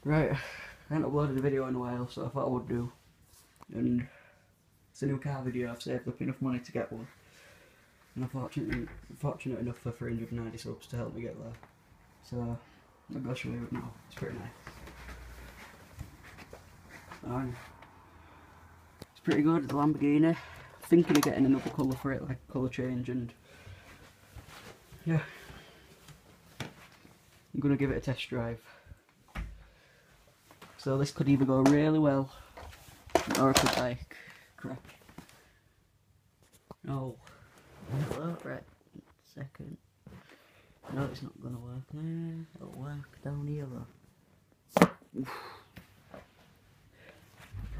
Right, I haven't uploaded a video in a while, so I thought I would do. And it's a new car video. I've saved up enough money to get one. And I'm fortunate enough for 390 subs to help me get there. So, I'll go show you it now. It's pretty nice. It's pretty good, it's a Lamborghini. Thinking of getting another colour for it, like colour change, and yeah. I'm going to give it a test drive. So this could either go really well, or it could like crash. Oh, hello, right, second. No, it's not going to work there. It'll work down here though. Oof.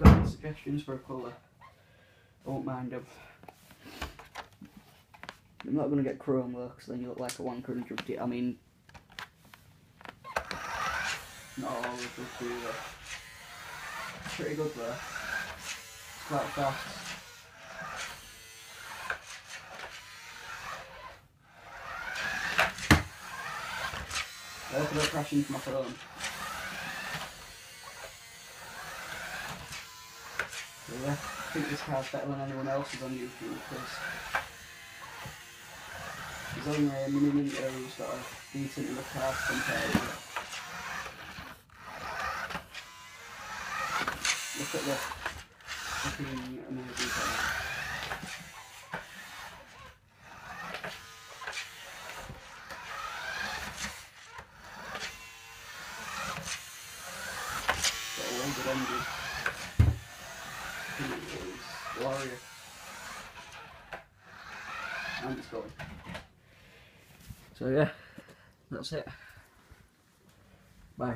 Got any suggestions for a colour? I won't mind them. I'm not going to get chrome though, because then you look like a wanker and drugged it. I mean, not all of them do that. Pretty good though. It's quite fast. I hope I don't crash into my phone. So yeah, I think this car's better than anyone else's on YouTube because there's only a million who's got a decent enough car to compare with it. Look at the fucking amazing car. Got a well good engine. It is glorious. And it's going. So yeah, that's it. Bye.